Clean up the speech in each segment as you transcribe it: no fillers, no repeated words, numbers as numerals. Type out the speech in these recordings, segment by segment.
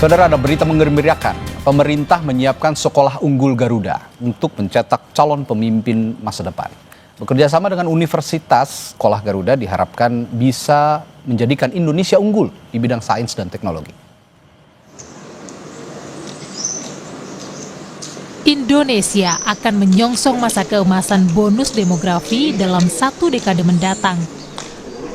Saudara, ada berita menggembirakan. Pemerintah menyiapkan sekolah unggul Garuda untuk mencetak calon pemimpin masa depan. Bekerja sama dengan Universitas, Sekolah Garuda diharapkan bisa menjadikan Indonesia unggul di bidang sains dan teknologi. Indonesia akan menyongsong masa keemasan bonus demografi dalam 1 dekade mendatang.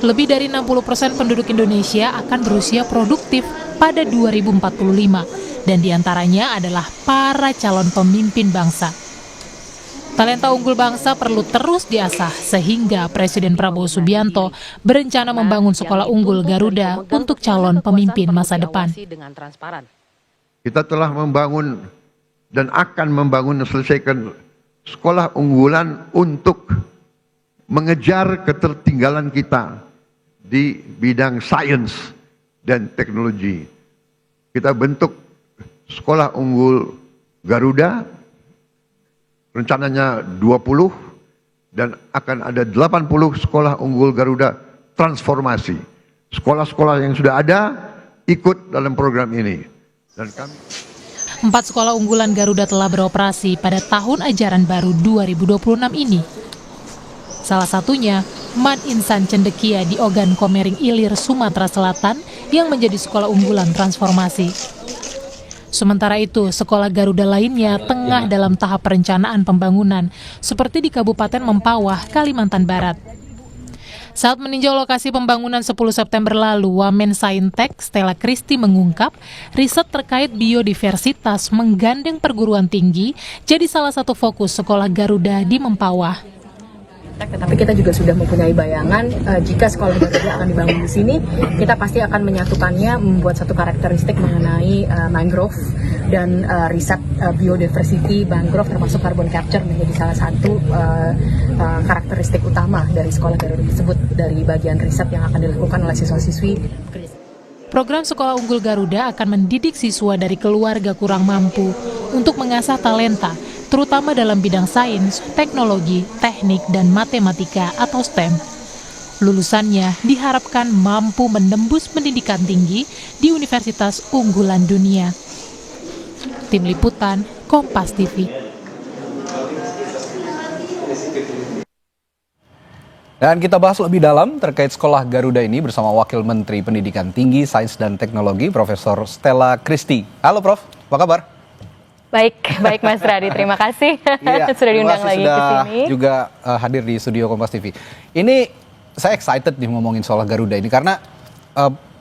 Lebih dari 60% penduduk Indonesia akan berusia produktif pada 2045, dan diantaranya adalah para calon pemimpin bangsa. Talenta unggul bangsa perlu terus diasah sehingga Presiden Prabowo Subianto berencana membangun sekolah unggul Garuda untuk calon pemimpin masa depan. Kita telah membangun dan akan membangun dan selesaikan sekolah unggulan untuk mengejar ketertinggalan kita di bidang sains dan teknologi. Kita bentuk sekolah unggul Garuda, rencananya 20 dan akan ada 80 sekolah unggul Garuda transformasi. Sekolah-sekolah yang sudah ada ikut dalam program ini. Dan kami 4 sekolah unggulan Garuda telah beroperasi pada tahun ajaran baru 2026 ini. Salah satunya Man Insan Cendekia di Ogan Komering Ilir, Sumatera Selatan yang menjadi sekolah unggulan transformasi. Sementara itu, sekolah Garuda lainnya tengah dalam tahap perencanaan pembangunan, seperti di Kabupaten Mempawah, Kalimantan Barat. Saat meninjau lokasi pembangunan 10 September lalu, Wamen Saintek Stella Christy mengungkap riset terkait biodiversitas menggandeng perguruan tinggi jadi salah satu fokus sekolah Garuda di Mempawah. Tetapi kita juga sudah mempunyai bayangan jika sekolah Garuda akan dibangun di sini, kita pasti akan menyatukannya, membuat satu karakteristik mengenai mangrove dan riset biodiversity mangrove termasuk carbon capture menjadi salah satu karakteristik utama dari sekolah Garuda tersebut dari bagian riset yang akan dilakukan oleh siswa-siswi. Program Sekolah Unggul Garuda akan mendidik siswa dari keluarga kurang mampu untuk mengasah talenta, terutama dalam bidang sains, teknologi, teknik, dan matematika atau STEM. Lulusannya diharapkan mampu menembus pendidikan tinggi di universitas unggulan dunia. Tim Liputan, Kompas TV. Dan kita bahas lebih dalam terkait sekolah Garuda ini bersama Wakil Menteri Pendidikan Tinggi, Sains dan Teknologi, Profesor Stella Christy. Halo Prof, apa kabar? Baik Mas Radi, terima kasih sudah diundang lagi ke sini. Juga hadir di studio Kompas TV. Ini saya excited nih ngomongin soal Garuda ini karena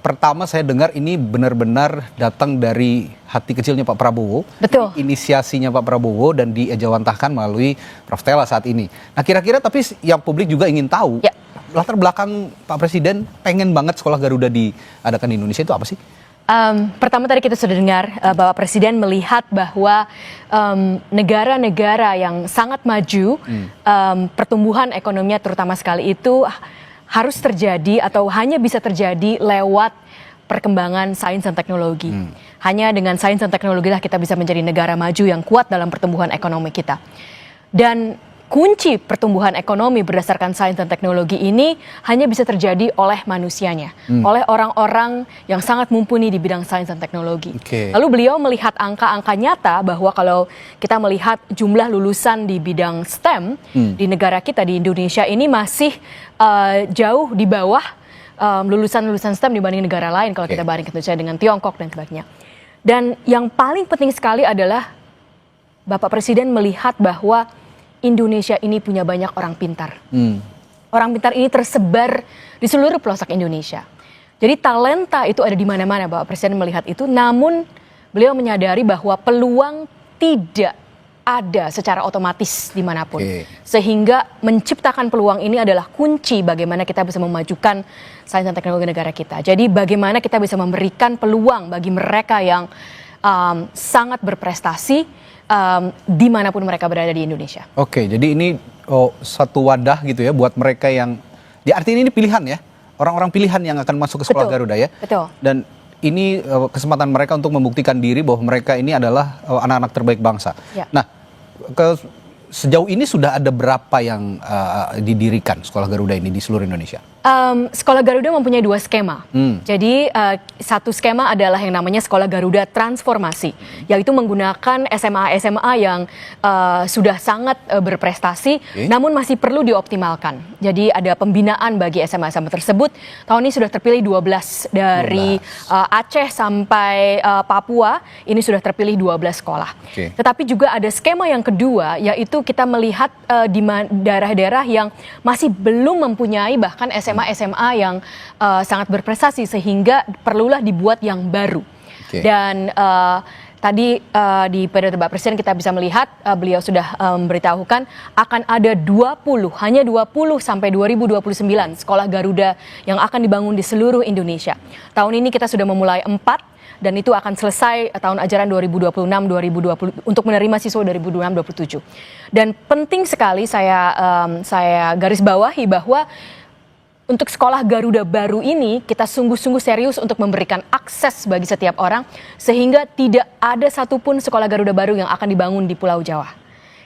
pertama saya dengar ini benar-benar datang dari hati kecilnya Pak Prabowo. Betul. Inisiasinya Pak Prabowo dan diejawantahkan melalui Prof. Stella saat ini. Nah kira-kira tapi yang publik juga ingin tahu, latar belakang Pak Presiden pengen banget sekolah Garuda diadakan di Indonesia itu apa sih? Pertama tadi kita sudah dengar Bapak Presiden melihat bahwa negara-negara yang sangat maju, pertumbuhan ekonominya terutama sekali itu harus terjadi atau hanya bisa terjadi lewat perkembangan sains dan teknologi. Hanya dengan sains dan teknologi lah kita bisa menjadi negara maju yang kuat dalam pertumbuhan ekonomi kita. Dan kunci pertumbuhan ekonomi berdasarkan sains dan teknologi ini hanya bisa terjadi oleh manusianya, oleh orang-orang yang sangat mumpuni di bidang sains dan teknologi. Lalu beliau melihat angka-angka nyata bahwa kalau kita melihat jumlah lulusan di bidang STEM di negara kita, di Indonesia ini masih jauh di bawah lulusan-lulusan STEM dibanding negara lain kalau kita bandingkan dengan Tiongkok dan sebagainya. Dan yang paling penting sekali adalah Bapak Presiden melihat bahwa Indonesia ini punya banyak orang pintar. Orang pintar ini tersebar di seluruh pelosok Indonesia. Jadi talenta itu ada di mana-mana, Bapak Presiden melihat itu. Namun beliau menyadari bahwa peluang tidak ada secara otomatis dimanapun. Sehingga menciptakan peluang ini adalah kunci bagaimana kita bisa memajukan sains dan teknologi negara kita. Jadi bagaimana kita bisa memberikan peluang bagi mereka yang sangat berprestasi dimanapun mereka berada di Indonesia. Oke, jadi ini satu wadah gitu ya buat mereka yang, artinya ini pilihan ya, orang-orang pilihan yang akan masuk ke sekolah Garuda ya. Betul. Dan ini kesempatan mereka untuk membuktikan diri bahwa mereka ini adalah anak-anak terbaik bangsa. Nah, sejauh ini sudah ada berapa yang didirikan sekolah Garuda ini di seluruh Indonesia? Sekolah Garuda mempunyai 2 skema. Jadi satu skema adalah yang namanya Sekolah Garuda Transformasi, yaitu menggunakan SMA-SMA yang sudah sangat berprestasi, namun masih perlu dioptimalkan. Jadi ada pembinaan bagi SMA-SMA tersebut. Tahun ini sudah terpilih 12 dari Aceh sampai Papua. Ini sudah terpilih 12 sekolah. Tetapi juga ada skema yang kedua, yaitu kita melihat di daerah-daerah yang masih belum mempunyai bahkan SMA yang sangat berprestasi, sehingga perlulah dibuat yang baru. Dan tadi di pidato Bapak Presiden kita bisa melihat beliau sudah memberitahukan akan ada hanya 20 sampai 2029 sekolah Garuda yang akan dibangun di seluruh Indonesia. Tahun ini kita sudah memulai 4 dan itu akan selesai tahun ajaran 2026-2020 untuk menerima siswa 2026-2027. Dan penting sekali saya garis bawahi bahwa untuk sekolah Garuda baru ini kita sungguh-sungguh serius untuk memberikan akses bagi setiap orang sehingga tidak ada satupun sekolah Garuda baru yang akan dibangun di Pulau Jawa.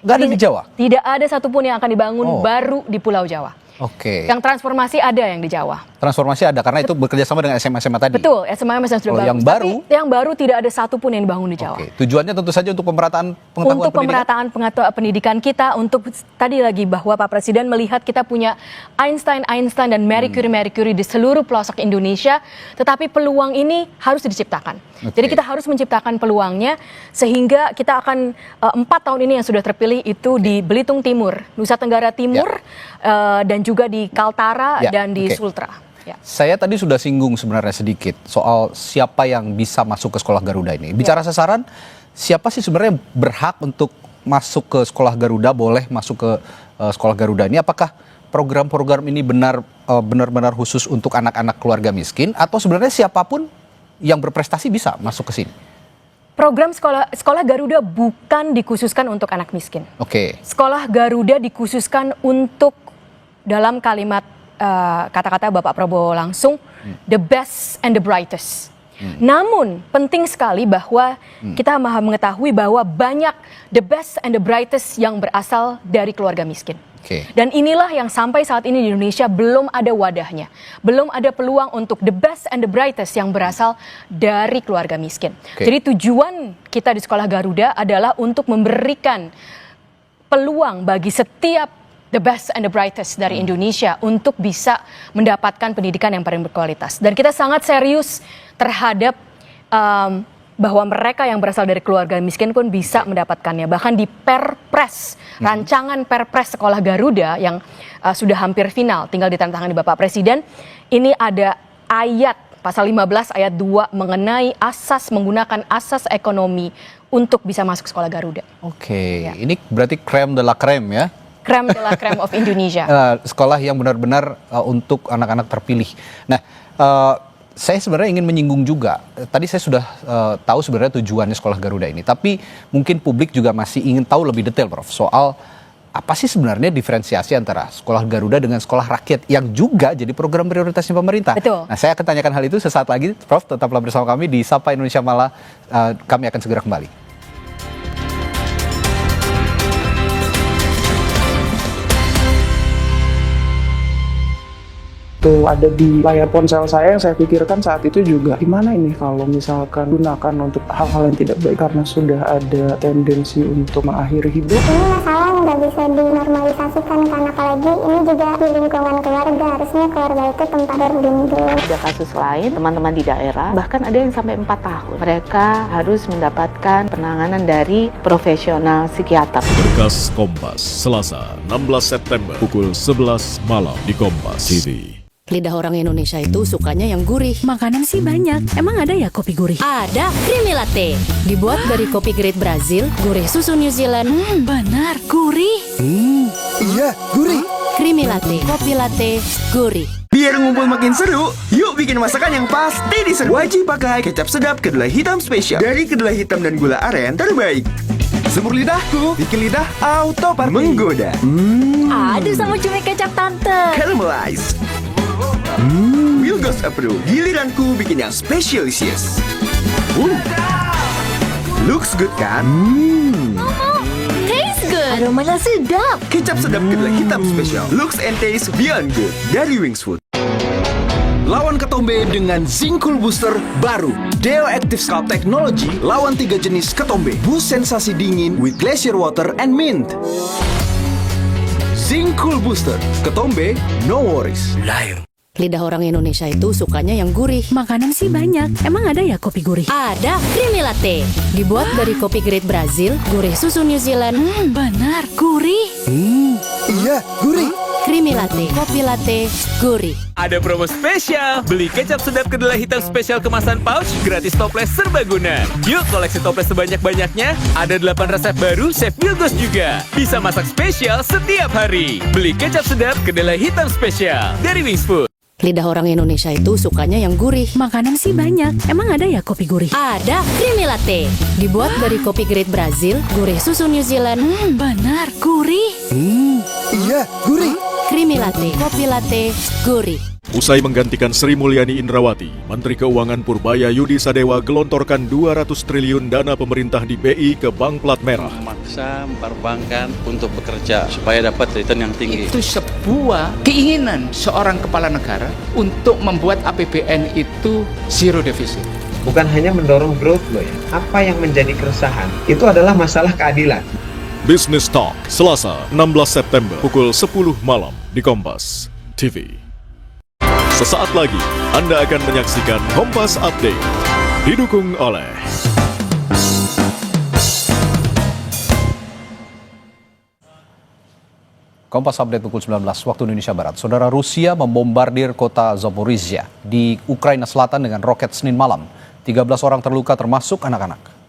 Nggak ada di Jawa? Tidak ada satupun yang akan dibangun baru di Pulau Jawa. Yang transformasi ada yang di Jawa. Transformasi ada karena itu bekerja sama dengan SMA-SMA tadi. Betul, SMA yang sudah bagus. Yang baru? Tapi yang baru tidak ada satupun yang dibangun di Jawa. Tujuannya tentu saja untuk pemerataan pengetahuan untuk pemerataan pendidikan kita, untuk tadi lagi bahwa Pak Presiden melihat kita punya Einstein dan Marie Curie di seluruh pelosok Indonesia, tetapi peluang ini harus diciptakan. Jadi kita harus menciptakan peluangnya sehingga kita akan 4 tahun ini yang sudah terpilih itu di Belitung Timur, Nusa Tenggara Timur, dan juga di Kaltara dan di Sultra. Saya tadi sudah singgung sebenarnya sedikit soal siapa yang bisa masuk ke sekolah Garuda ini. Bicara sasaran, siapa sih sebenarnya yang berhak untuk masuk ke sekolah Garuda, boleh masuk ke sekolah Garuda ini? Apakah program-program ini benar-benar khusus untuk anak-anak keluarga miskin atau sebenarnya siapapun yang berprestasi bisa masuk ke sini? Program sekolah Garuda bukan dikhususkan untuk anak miskin. Sekolah Garuda dikhususkan untuk, dalam kalimat kata-kata Bapak Prabowo langsung, the best and the brightest. Namun penting sekali bahwa kita mengetahui bahwa banyak the best and the brightest yang berasal dari keluarga miskin. Dan inilah yang sampai saat ini di Indonesia belum ada wadahnya. Belum ada peluang untuk the best and the brightest yang berasal dari keluarga miskin. Jadi tujuan kita di sekolah Garuda adalah untuk memberikan peluang bagi setiap the best and the brightest dari Indonesia untuk bisa mendapatkan pendidikan yang paling berkualitas. Dan kita sangat serius terhadap bahwa mereka yang berasal dari keluarga miskin pun bisa mendapatkannya. Bahkan di Perpres, rancangan Perpres Sekolah Garuda yang sudah hampir final, tinggal ditandatangani Bapak Presiden, ini ada ayat pasal 15 ayat 2 mengenai menggunakan asas ekonomi untuk bisa masuk sekolah Garuda. Ini berarti crème de la crème ya? Crème de la crème of Indonesia. Sekolah yang benar-benar untuk anak-anak terpilih. Nah, saya sebenarnya ingin menyinggung juga. Tadi saya sudah tahu sebenarnya tujuannya sekolah Garuda ini. Tapi mungkin publik juga masih ingin tahu lebih detail, Prof. Soal apa sih sebenarnya diferensiasi antara sekolah Garuda dengan sekolah rakyat yang juga jadi program prioritasnya pemerintah. Nah, saya akan tanyakan hal itu sesaat lagi. Prof, tetaplah bersama kami di Sapa Indonesia Malam. Kami akan segera kembali. Itu ada di layar ponsel saya yang saya pikirkan saat itu juga gimana ini kalau misalkan gunakan untuk hal-hal yang tidak baik karena sudah ada tendensi untuk mengakhiri hidup. Ini masalah nggak bisa dinormalisasikan karena apalagi ini juga di lingkungan keluarga, harusnya keluarga itu tempat berlindung. Ada kasus lain teman-teman di daerah bahkan ada yang sampai 4 tahun mereka harus mendapatkan penanganan dari profesional psikiater. Berkas Kompas Selasa 16 September pukul 11 malam di Kompas TV. Lidah orang Indonesia itu sukanya yang gurih. Makanan sih banyak. Emang ada ya kopi gurih? Ada, Creamy Latte. Dibuat dari kopi grade Brazil, gurih susu New Zealand. Benar, gurih. Iya, gurih. Creamy Latte, kopi latte, gurih. Biar ngumpul makin seru, yuk bikin masakan yang pasti diseru. Wajib pakai kecap sedap kedelai hitam spesial. Dari kedelai hitam dan gula aren terbaik. Semur lidahku, bikin lidah auto party. Menggoda. Aduh sama cumi kecap tante. Caramelize. Wilgos approve. Giliranku bikin yang spesialisius. Looks good kan? Taste good. Aromanya sedap. Kecap sedap kedelai hitam spesial. Looks and taste beyond good dari Wings Food. Lawan ketombe dengan Zinc Booster baru. Deo Active Scalp Technology lawan 3 jenis ketombe. Boost sensasi dingin with glacier water and mint. Zinc Booster, ketombe, no worries. Lion. Lidah orang Indonesia itu sukanya yang gurih. Makanan sih banyak. Emang ada ya kopi gurih? Ada, Creamy Latte. Dibuat dari kopi grade Brazil, gurih susu New Zealand. Benar, gurih. Iya, gurih. Creamy Latte, kopi latte, gurih. Ada promo spesial. Beli kecap sedap kedelai hitam spesial kemasan pouch, gratis toples serbaguna. Yuk koleksi toples sebanyak-banyaknya. Ada 8 resep baru, Chef Bilgos juga. Bisa masak spesial setiap hari. Beli kecap sedap kedelai hitam spesial dari Wings Food. Lidah orang Indonesia itu sukanya yang gurih. Makanan sih banyak. Emang ada ya kopi gurih? Ada, Creamy Latte. Dibuat dari kopi grade Brazil, gurih susu New Zealand. Benar, gurih. Iya, gurih. Creamy Latte, kopi latte, gurih. Usai menggantikan Sri Mulyani Indrawati, Menteri Keuangan Purbaya Yudi Sadewa gelontorkan 200 triliun dana pemerintah di BI ke Bank Plat Merah. Memaksa perbankan untuk bekerja supaya dapat return yang tinggi. Itu sebuah keinginan seorang kepala negara untuk membuat APBN itu zero defisit. Bukan hanya mendorong growth loh ya. Apa yang menjadi keresahan itu adalah masalah keadilan. Business Talk, Selasa 16 September pukul 10 malam di Kompas TV. Sesaat lagi, Anda akan menyaksikan Kompas Update, didukung oleh Kompas Update pukul 19 waktu Indonesia Barat. Saudara, Rusia membombardir kota Zaporizhia di Ukraina Selatan dengan roket Senin malam. 13 orang terluka termasuk anak-anak.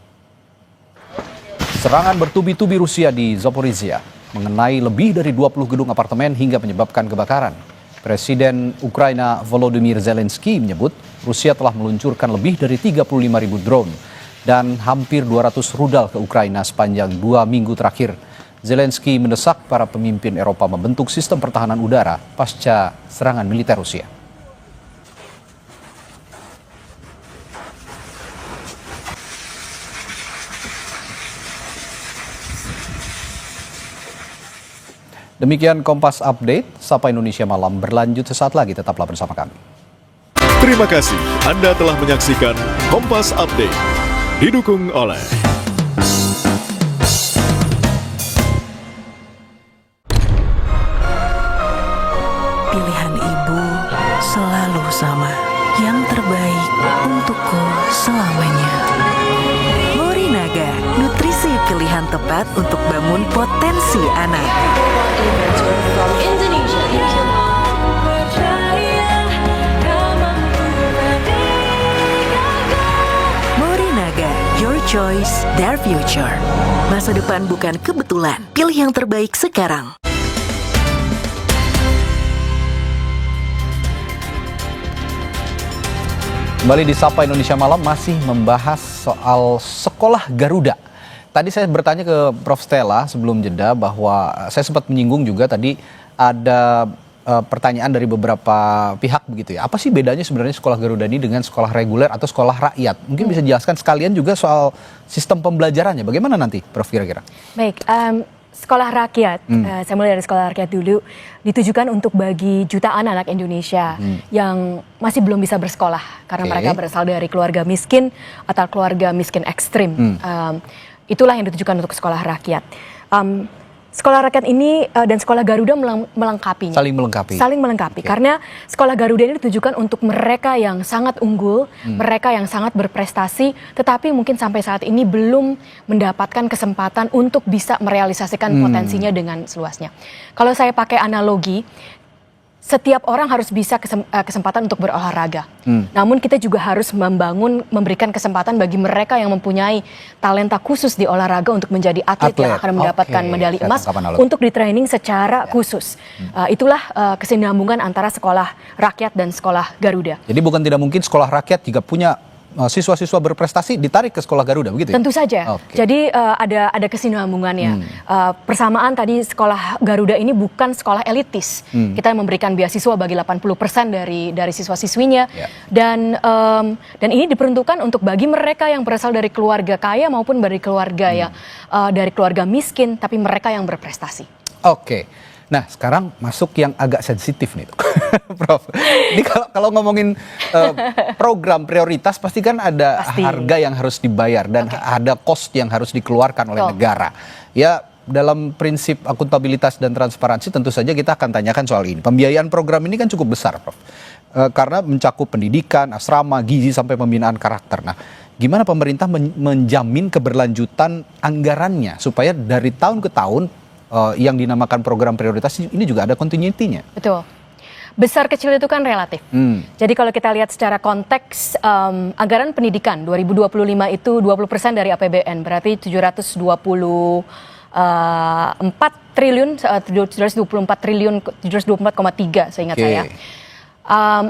Serangan bertubi-tubi Rusia di Zaporizhia mengenai lebih dari 20 gedung apartemen hingga menyebabkan kebakaran. Presiden Ukraina Volodymyr Zelensky menyebut Rusia telah meluncurkan lebih dari 35.000 drone dan hampir 200 rudal ke Ukraina sepanjang 2 minggu terakhir. Zelensky mendesak para pemimpin Eropa membentuk sistem pertahanan udara pasca serangan militer Rusia. Demikian Kompas Update, Sapa Indonesia Malam berlanjut sesaat lagi, tetaplah bersama kami. Terima kasih Anda telah menyaksikan Kompas Update, didukung oleh pilihan ibu selalu sama, yang terbaik untukku selamanya. Morinaga, nutrisi pilihan tepat untuk bangun potensi anak. Morinaga, your choice, their future. Masa depan bukan kebetulan, pilih yang terbaik sekarang. Kembali di Sapa Indonesia Malam masih membahas soal sekolah Garuda. Tadi saya bertanya ke Prof. Stella sebelum jeda bahwa saya sempat menyinggung juga tadi ada pertanyaan dari beberapa pihak begitu ya. Apa sih bedanya sebenarnya sekolah Garuda ini dengan sekolah reguler atau sekolah rakyat? Mungkin bisa jelaskan sekalian juga soal sistem pembelajarannya. Bagaimana nanti, Prof, kira-kira? Baik, sekolah rakyat, saya mulai dari sekolah rakyat dulu, ditujukan untuk bagi jutaan anak Indonesia yang masih belum bisa bersekolah karena mereka berasal dari keluarga miskin atau keluarga miskin ekstrim. Itulah yang ditujukan untuk sekolah rakyat. Sekolah rakyat ini dan sekolah Garuda melengkapinya. Saling melengkapi. Karena sekolah Garuda ini ditujukan untuk mereka yang sangat unggul, mereka yang sangat berprestasi, tetapi mungkin sampai saat ini belum mendapatkan kesempatan untuk bisa merealisasikan potensinya dengan seluasnya. Kalau saya pakai analogi, setiap orang harus bisa kesempatan untuk berolahraga. Namun kita juga harus memberikan kesempatan bagi mereka yang mempunyai talenta khusus di olahraga untuk menjadi atlet yang akan mendapatkan medali emas untuk di training secara khusus. Itulah kesinambungan antara sekolah rakyat dan sekolah Garuda. Jadi bukan tidak mungkin sekolah rakyat jika punya siswa-siswa berprestasi ditarik ke sekolah Garuda begitu ya? Tentu saja. Jadi ada kesinambungannya. Persamaan tadi sekolah Garuda ini bukan sekolah elitis. Kita memberikan beasiswa bagi 80% dari siswa-siswinya dan ini diperuntukkan untuk bagi mereka yang berasal dari keluarga kaya maupun dari keluarga dari keluarga miskin tapi mereka yang berprestasi. Oke. Nah, sekarang masuk yang agak sensitif nih, Prof. Ini kalau ngomongin program prioritas, pasti kan ada harga yang harus dibayar dan ada cost yang harus dikeluarkan oleh negara. Ya, dalam prinsip akuntabilitas dan transparansi tentu saja kita akan tanyakan soal ini. Pembiayaan program ini kan cukup besar, Prof. Karena mencakup pendidikan, asrama, gizi, sampai pembinaan karakter. Nah, gimana pemerintah menjamin keberlanjutan anggarannya supaya dari tahun ke tahun yang dinamakan program prioritas ini juga ada continuity-nya? Betul. Besar kecil itu kan relatif. Jadi kalau kita lihat secara konteks anggaran pendidikan 2025 itu 20% dari APBN, berarti 724 triliun, 724,3 seingat saya.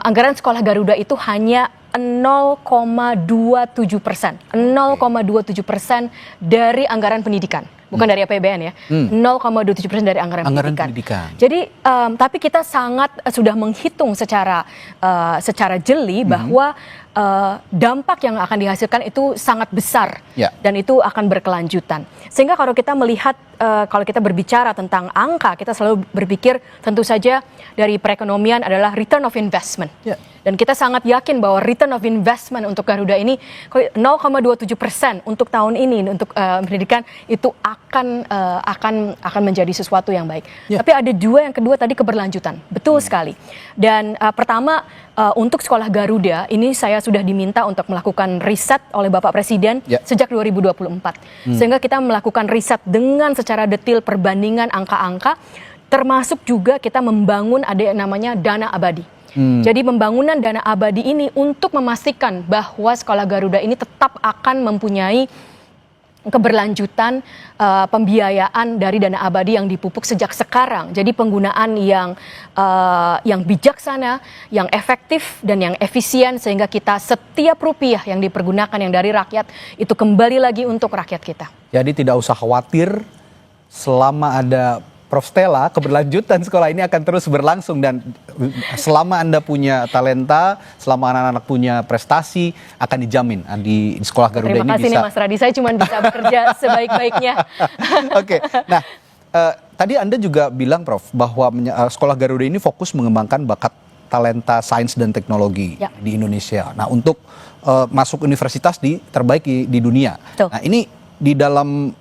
Anggaran sekolah Garuda itu hanya 0,27%, 0,27% dari anggaran pendidikan. Bukan dari APBN ya, 0,27% dari anggaran pendidikan. Jadi, tapi kita sangat sudah menghitung secara jeli bahwa dampak yang akan dihasilkan itu sangat besar dan itu akan berkelanjutan. Sehingga kalau kita melihat, kalau kita berbicara tentang angka, kita selalu berpikir tentu saja dari perekonomian adalah return of investment. Dan kita sangat yakin bahwa return of investment untuk Garuda ini 0,27% untuk tahun ini untuk pendidikan itu akan menjadi sesuatu yang baik. Tapi ada yang kedua tadi keberlanjutan, betul sekali. Dan pertama untuk sekolah Garuda ini saya sudah diminta untuk melakukan riset oleh Bapak Presiden sejak 2024. Sehingga kita melakukan riset dengan secara detail perbandingan angka-angka, termasuk juga kita membangun ada yang namanya dana abadi. Jadi pembangunan dana abadi ini untuk memastikan bahwa sekolah Garuda ini tetap akan mempunyai keberlanjutan pembiayaan dari dana abadi yang dipupuk sejak sekarang. Jadi penggunaan yang bijaksana, yang efektif dan yang efisien sehingga kita setiap rupiah yang dipergunakan yang dari rakyat itu kembali lagi untuk rakyat kita. Jadi tidak usah khawatir, selama ada Prof. Stella, keberlanjutan sekolah ini akan terus berlangsung dan selama Anda punya talenta, selama anak-anak punya prestasi, akan dijamin di sekolah Garuda ini bisa. Terima kasih nih Mas Radi, saya cuma bisa bekerja sebaik-baiknya. Oke, nah tadi Anda juga bilang Prof, bahwa sekolah Garuda ini fokus mengembangkan bakat talenta sains dan teknologi di Indonesia. Nah, untuk masuk universitas terbaik di dunia. Nah, ini di dalam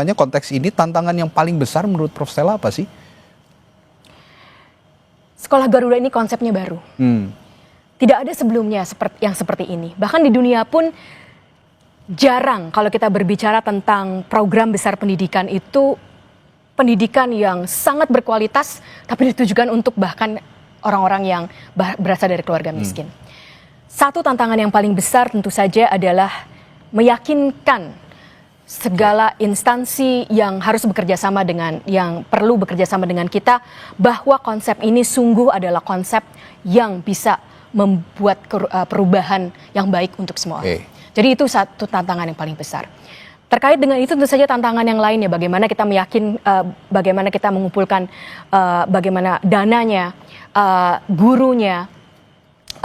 konteks ini tantangan yang paling besar menurut Prof. Stella apa sih? Sekolah Garuda ini konsepnya baru. Tidak ada sebelumnya yang seperti ini. Bahkan di dunia pun jarang kalau kita berbicara tentang program besar pendidikan itu pendidikan yang sangat berkualitas tapi ditujukan untuk bahkan orang-orang yang berasal dari keluarga miskin. Satu tantangan yang paling besar tentu saja adalah meyakinkan segala instansi yang harus bekerja sama yang perlu bekerja sama dengan kita bahwa konsep ini sungguh adalah konsep yang bisa membuat perubahan yang baik untuk semua orang. Jadi itu satu tantangan yang paling besar. Terkait dengan itu tentu saja tantangan yang lainnya, bagaimana kita bagaimana kita mengumpulkan bagaimana dananya, gurunya,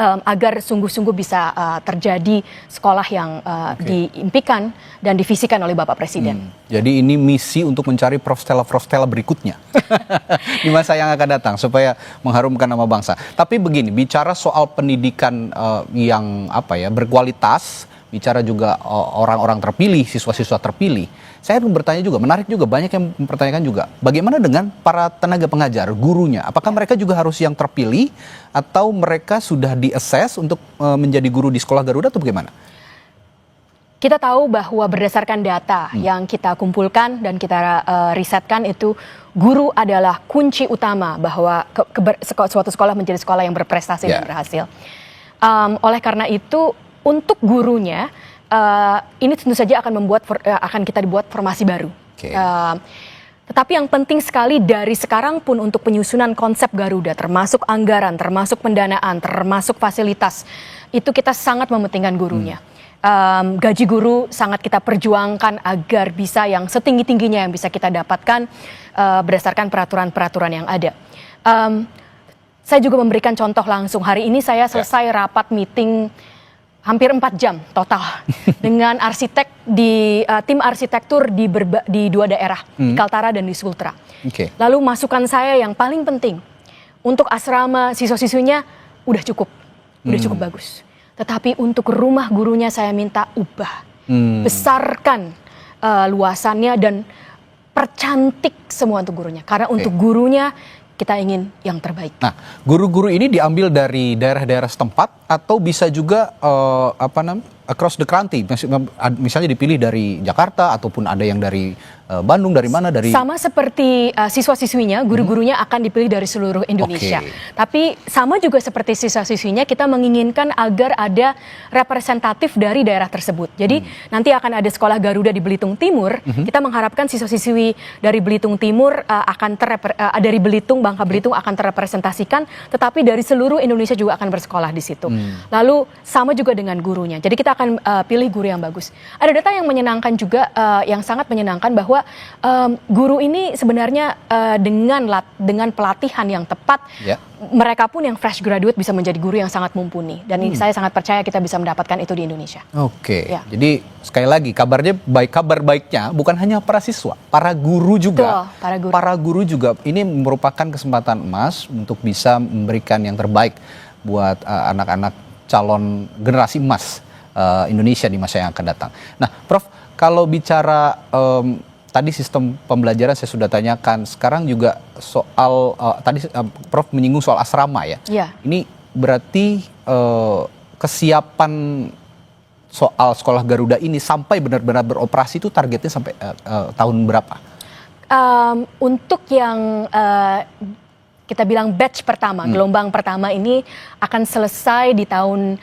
agar sungguh-sungguh bisa terjadi sekolah yang diimpikan dan divisikan oleh Bapak Presiden. Jadi ini misi untuk mencari Prof. Stella berikutnya di masa yang akan datang supaya mengharumkan nama bangsa. Tapi begini, bicara soal pendidikan yang berkualitas, bicara juga orang-orang terpilih, siswa-siswa terpilih. Saya bertanya juga, menarik juga, banyak yang mempertanyakan juga, bagaimana dengan para tenaga pengajar, gurunya? Apakah mereka juga harus yang terpilih atau mereka sudah di-assess untuk menjadi guru di sekolah Garuda atau bagaimana? Kita tahu bahwa berdasarkan data yang kita kumpulkan dan kita risetkan itu, guru adalah kunci utama bahwa suatu sekolah menjadi sekolah yang berprestasi dan berhasil. Oleh karena itu, untuk gurunya, ini tentu saja akan kita dibuat formasi baru. Tetapi yang penting sekali dari sekarang pun untuk penyusunan konsep Garuda, termasuk anggaran, termasuk pendanaan, termasuk fasilitas, itu kita sangat mementingkan gurunya. Gaji guru sangat kita perjuangkan agar bisa yang setinggi-tingginya yang bisa kita dapatkan berdasarkan peraturan-peraturan yang ada. Saya juga memberikan contoh langsung. Hari ini saya selesai rapat meeting hampir 4 jam total dengan arsitek di tim arsitektur di 2 daerah, di Kaltara dan di Sultra. Lalu masukan saya yang paling penting untuk asrama siswa-siswinya udah cukup bagus. Tetapi untuk rumah gurunya saya minta ubah, besarkan luasannya dan percantik semua untuk gurunya. Karena untuk gurunya kita ingin yang terbaik. Nah, guru-guru ini diambil dari daerah-daerah setempat atau bisa juga across the country, misalnya dipilih dari Jakarta ataupun ada yang dari Bandung, dari mana? Dari sama seperti siswa-siswinya, guru-gurunya akan dipilih dari seluruh Indonesia. Tapi sama juga seperti siswa-siswinya, kita menginginkan agar ada representatif dari daerah tersebut. Jadi nanti akan ada sekolah Garuda di Belitung Timur. Kita mengharapkan siswa-siswi dari Belitung Timur dari Belitung, Bangka Belitung akan terrepresentasikan, tetapi dari seluruh Indonesia juga akan bersekolah di situ. Lalu sama juga dengan gurunya. Jadi kita akan pilih guru yang bagus. Ada data yang menyenangkan juga, yang sangat menyenangkan bahwa guru ini sebenarnya dengan pelatihan yang tepat, mereka pun yang fresh graduate bisa menjadi guru yang sangat mumpuni. Dan saya sangat percaya kita bisa mendapatkan itu di Indonesia. Jadi sekali lagi kabar baiknya bukan hanya para siswa, para guru juga. Betul, para guru juga ini merupakan kesempatan emas untuk bisa memberikan yang terbaik buat anak-anak calon generasi emas Indonesia di masa yang akan datang. Nah, Prof, kalau bicara tadi sistem pembelajaran saya sudah tanyakan, sekarang juga soal tadi Prof menyinggung soal asrama ya. Ini berarti kesiapan soal sekolah Garuda ini sampai benar-benar beroperasi itu targetnya sampai tahun berapa? Untuk yang kita bilang batch pertama, gelombang pertama ini akan selesai di tahun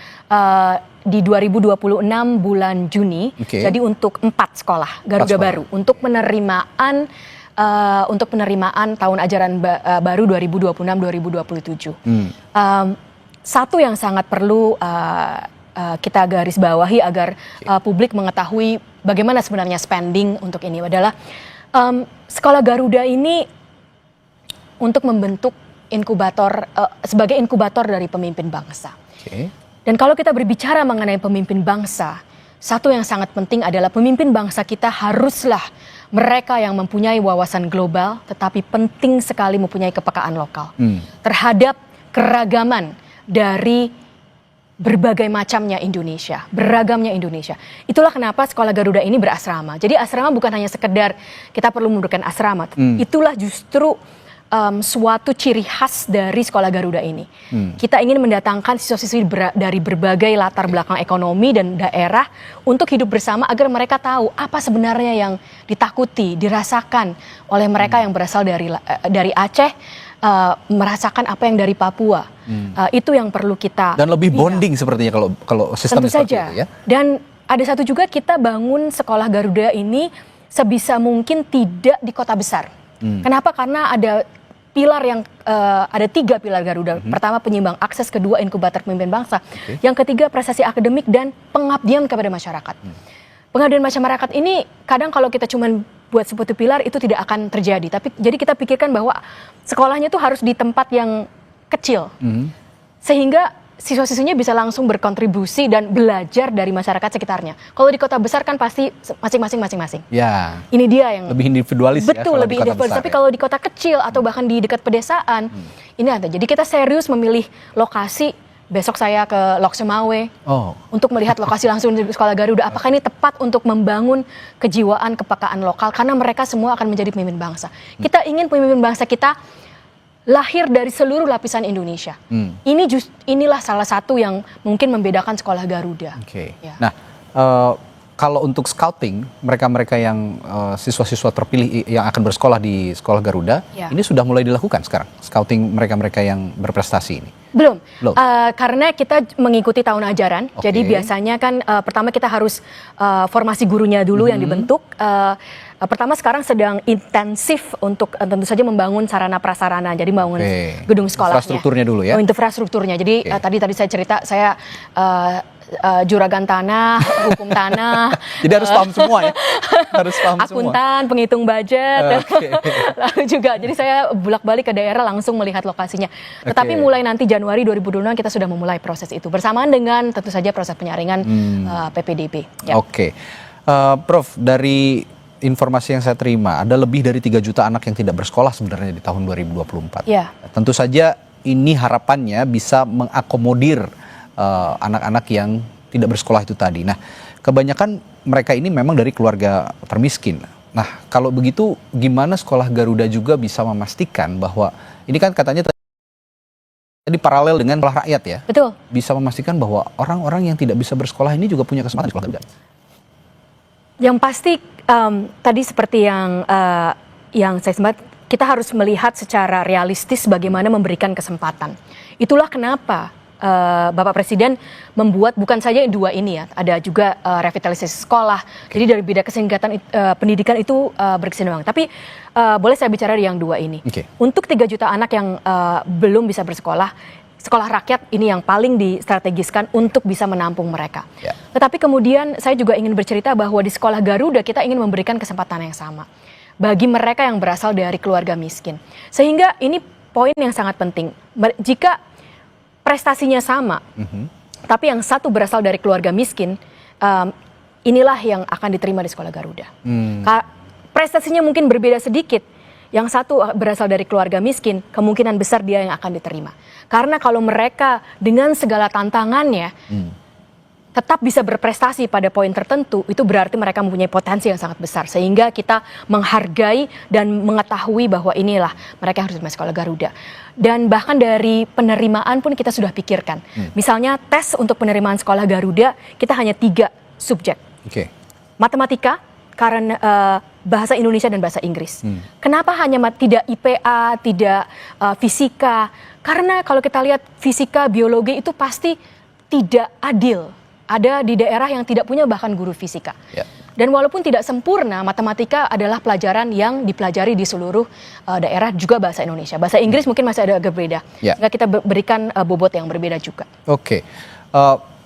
di 2026 bulan Juni. Jadi untuk 4 sekolah Garuda baru untuk penerimaan tahun ajaran baru 2026-2027. Satu yang sangat perlu kita garis bawahi agar publik mengetahui bagaimana sebenarnya spending untuk ini adalah sekolah Garuda ini untuk membentuk inkubator sebagai inkubator dari pemimpin bangsa. Dan kalau kita berbicara mengenai pemimpin bangsa, satu yang sangat penting adalah pemimpin bangsa kita haruslah mereka yang mempunyai wawasan global, tetapi penting sekali mempunyai kepekaan lokal terhadap keragaman dari berbagai macamnya Indonesia, beragamnya Indonesia. Itulah kenapa sekolah Garuda ini berasrama. Jadi asrama bukan hanya sekedar kita perlu memberikan asrama, itulah justru suatu ciri khas dari sekolah Garuda ini. Kita ingin mendatangkan siswa-siswi dari berbagai latar belakang ekonomi dan daerah untuk hidup bersama agar mereka tahu apa sebenarnya yang ditakuti, dirasakan oleh mereka yang berasal dari Aceh, merasakan apa yang dari Papua. Itu yang perlu kita. Dan lebih bonding sepertinya kalau sistem seperti itu ya. Dan ada satu juga, kita bangun sekolah Garuda ini sebisa mungkin tidak di kota besar. Kenapa? Karena ada pilar yang ada 3 pilar Garuda. Pertama, penyeimbang akses; kedua, inkubator pemimpin bangsa; yang ketiga, prestasi akademik dan pengabdian kepada masyarakat. Pengabdian masyarakat ini kadang kalau kita cuma buat seperti pilar itu tidak akan terjadi. Tapi jadi kita pikirkan bahwa sekolahnya itu harus di tempat yang kecil, sehingga siswa-siswinya bisa langsung berkontribusi dan belajar dari masyarakat sekitarnya. Kalau di kota besar kan pasti masing-masing. Ya. Ini dia yang lebih individualis. Betul, lebih individualis. Tapi kalau di kota kecil atau bahkan di dekat pedesaan, ini ada. Jadi kita serius memilih lokasi. Besok saya ke Lok Semawe untuk melihat lokasi langsung di sekolah Garuda. Apakah ini tepat untuk membangun kejiwaan kepekaan lokal? Karena mereka semua akan menjadi pemimpin bangsa. Kita ingin pemimpin bangsa kita lahir dari seluruh lapisan Indonesia. Inilah salah satu yang mungkin membedakan sekolah Garuda. Ya. Nah, kalau untuk scouting mereka-mereka yang siswa-siswa terpilih yang akan bersekolah di sekolah Garuda, ini sudah mulai dilakukan sekarang scouting mereka-mereka yang berprestasi ini. Belum. Karena kita mengikuti tahun ajaran. Jadi biasanya kan pertama kita harus formasi gurunya dulu yang dibentuk. Pertama sekarang sedang intensif untuk tentu saja membangun sarana prasarana, jadi membangun gedung sekolahnya. Infrastrukturnya dulu ya. Infrastrukturnya. Jadi tadi saya cerita saya juragan tanah, hukum tanah. Jadi harus paham semua ya. Harus paham akuntan, penghitung budget, lalu juga jadi saya bolak-balik ke daerah langsung melihat lokasinya. Tetapi mulai nanti Januari 2026 kita sudah memulai proses itu bersamaan dengan tentu saja proses penyaringan PPDB. Ya. Prof, dari informasi yang saya terima ada lebih dari 3 juta anak yang tidak bersekolah sebenarnya di tahun 2024. Ya. Tentu saja ini harapannya bisa mengakomodir anak-anak yang tidak bersekolah itu tadi. Nah, kebanyakan mereka ini memang dari keluarga termiskin. Nah, kalau begitu gimana Sekolah Garuda juga bisa memastikan bahwa ini kan katanya tadi paralel dengan sekolah rakyat ya? Betul. Bisa memastikan bahwa orang-orang yang tidak bisa bersekolah ini juga punya kesempatan di Sekolah Garuda. Yang pasti tadi seperti yang saya sempat, kita harus melihat secara realistis bagaimana memberikan kesempatan. Itulah kenapa Bapak Presiden membuat bukan saja dua ini ya, ada juga revitalisasi sekolah. Jadi dari bidang kesehatan pendidikan itu berkesinambungan. Tapi boleh saya bicara di yang dua ini. Untuk 3 juta anak yang belum bisa bersekolah, sekolah rakyat ini yang paling distrategiskan untuk bisa menampung mereka. Tetapi kemudian saya juga ingin bercerita bahwa di Sekolah Garuda kita ingin memberikan kesempatan yang sama bagi mereka yang berasal dari keluarga miskin. Sehingga ini poin yang sangat penting. Jika prestasinya sama, tapi yang satu berasal dari keluarga miskin, inilah yang akan diterima di Sekolah Garuda. Prestasinya mungkin berbeda sedikit, yang satu berasal dari keluarga miskin, kemungkinan besar dia yang akan diterima. Karena kalau mereka dengan segala tantangannya tetap bisa berprestasi pada poin tertentu, itu berarti mereka mempunyai potensi yang sangat besar. Sehingga kita menghargai dan mengetahui bahwa inilah mereka harus masuk Sekolah Garuda. Dan bahkan dari penerimaan pun kita sudah pikirkan. Misalnya tes untuk penerimaan Sekolah Garuda, kita hanya 3 subjek. Matematika, karena bahasa Indonesia dan bahasa Inggris. Kenapa hanya tidak IPA, tidak fisika? Karena kalau kita lihat fisika, biologi itu pasti tidak adil. Ada di daerah yang tidak punya bahkan guru fisika. Dan walaupun tidak sempurna, matematika adalah pelajaran yang dipelajari di seluruh daerah, juga bahasa Indonesia. Bahasa Inggris mungkin masih ada agak berbeda. Sehingga kita berikan bobot yang berbeda juga.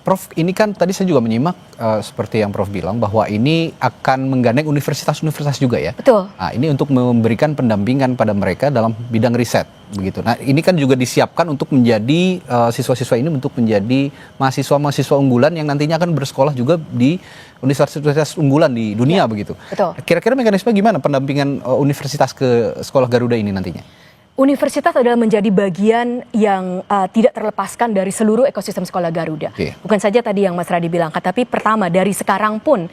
Prof, ini kan tadi saya juga menyimak seperti yang Prof bilang bahwa ini akan menggandeng universitas-universitas juga ya. Betul. Nah, ini untuk memberikan pendampingan pada mereka dalam bidang riset begitu. Nah, ini kan juga disiapkan untuk menjadi siswa-siswa ini untuk menjadi mahasiswa-mahasiswa unggulan yang nantinya akan bersekolah juga di universitas unggulan di dunia begitu. Betul. Kira-kira mekanisme gimana pendampingan universitas ke Sekolah Garuda ini nantinya? Universitas adalah menjadi bagian yang tidak terlepaskan dari seluruh ekosistem Sekolah Garuda. Bukan saja tadi yang Mas Radi bilang, tapi pertama dari sekarang pun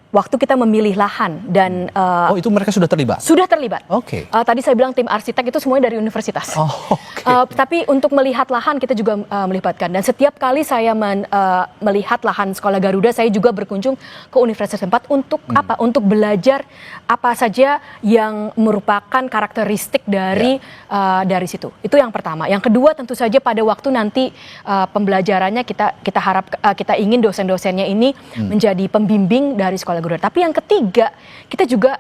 waktu kita memilih lahan dan itu mereka sudah terlibat? Sudah terlibat. Tadi saya bilang tim arsitek itu semuanya dari universitas. Tapi untuk melihat lahan kita juga melibatkan. Dan setiap kali saya melihat lahan Sekolah Garuda, saya juga berkunjung ke universitas tempat untuk apa? Untuk belajar apa saja yang merupakan karakteristik dari situ. Itu yang pertama. Yang kedua tentu saja pada waktu nanti pembelajarannya kita ingin dosen-dosennya ini menjadi pembimbing dari Sekolah Garuda. Tapi yang ketiga, kita juga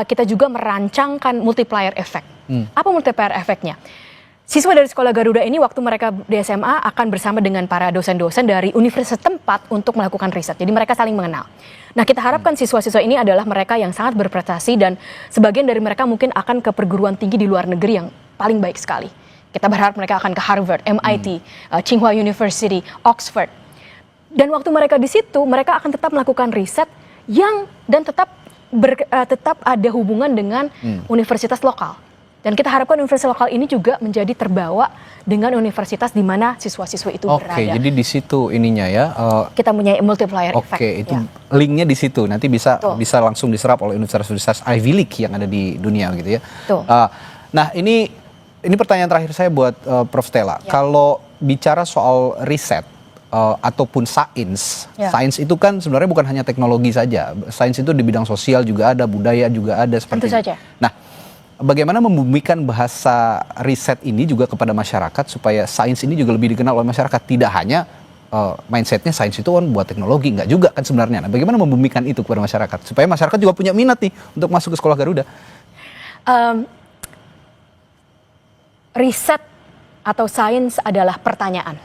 kita juga merancangkan multiplier effect. Apa multiplier effect-nya? Siswa dari Sekolah Garuda ini waktu mereka di SMA akan bersama dengan para dosen-dosen dari universitas tempat untuk melakukan riset. Jadi mereka saling mengenal. Nah, kita harapkan siswa-siswa ini adalah mereka yang sangat berprestasi dan sebagian dari mereka mungkin akan ke perguruan tinggi di luar negeri yang paling baik sekali. Kita berharap mereka akan ke Harvard, MIT, Tsinghua University, Oxford. Dan waktu mereka di situ, mereka akan tetap melakukan riset dan tetap ada hubungan dengan universitas lokal. Dan kita harapkan universitas lokal ini juga menjadi terbawa dengan universitas di mana siswa-siswa itu berada. Jadi di situ ininya ya. Kita punya multiplier effect. Itu linknya di situ. Nanti bisa langsung diserap oleh universitas Ivy League yang ada di dunia gitu ya. Nah ini pertanyaan terakhir saya buat Prof Stella. Kalau bicara soal riset ataupun sains itu kan sebenarnya bukan hanya teknologi saja. Sains itu di bidang sosial juga ada, budaya juga ada seperti itu. Nah, bagaimana membumikan bahasa riset ini juga kepada masyarakat supaya sains ini juga lebih dikenal oleh masyarakat, tidak hanya mindsetnya sains itu kan buat teknologi, enggak juga kan sebenarnya. Nah, bagaimana membumikan itu kepada masyarakat supaya masyarakat juga punya minat nih untuk masuk ke Sekolah Garuda? Riset atau sains adalah pertanyaan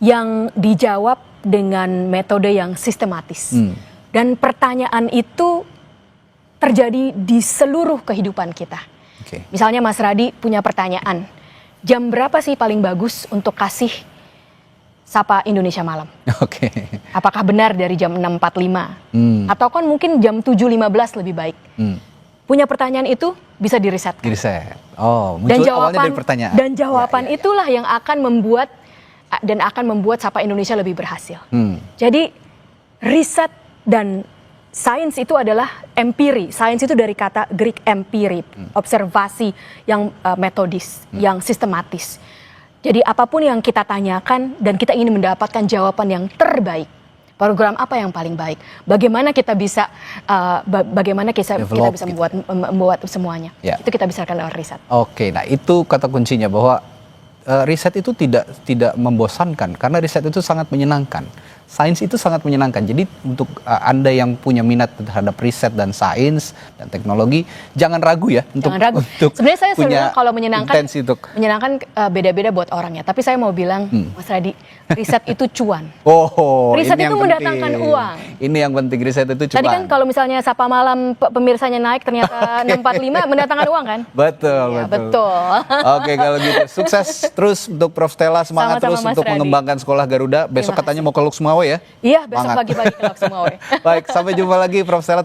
yang dijawab dengan metode yang sistematis. Dan pertanyaan itu terjadi di seluruh kehidupan kita. Misalnya Mas Radi punya pertanyaan, jam berapa sih paling bagus untuk kasih Sapa Indonesia Malam? Apakah benar dari jam 6.45? Atau kan mungkin jam 7.15 lebih baik? Punya pertanyaan itu bisa diriset. Oh, muncul awalnya dari pertanyaan. Dan jawaban itulah yang akan membuat Sapa Indonesia lebih berhasil. Jadi riset dan sains itu adalah empiri. Sains itu dari kata Greek empiri, observasi yang metodis, yang sistematis. Jadi apapun yang kita tanyakan dan kita ingin mendapatkan jawaban yang terbaik. Program apa yang paling baik? Bagaimana kita bisa bisa membuat semuanya? Itu kita bisa lakukan lewat riset. Oke, nah itu kata kuncinya bahwa riset itu tidak membosankan karena riset itu sangat menyenangkan. Sains itu sangat menyenangkan. Jadi untuk Anda yang punya minat terhadap riset dan sains dan teknologi, jangan ragu ya untuk Sebenarnya saya punya kalau menyenangkan beda-beda buat orang ya. Tapi saya mau bilang, Mas Radi, riset itu cuan. Riset itu mendatangkan uang. Ini yang penting, riset itu cuan. Tadi kan kalau misalnya Sapa Malam pemirsanya naik ternyata 645 mendatangkan uang kan? Betul. Oke, kalau gitu sukses terus untuk Prof Stella, semangat terus untuk mengembangkan Sekolah Garuda. Besok katanya mau ke Lux Sumawe ya? Iya, besok pagi-pagi ke Lux Sumawe. Baik, sampai jumpa lagi Prof Stella.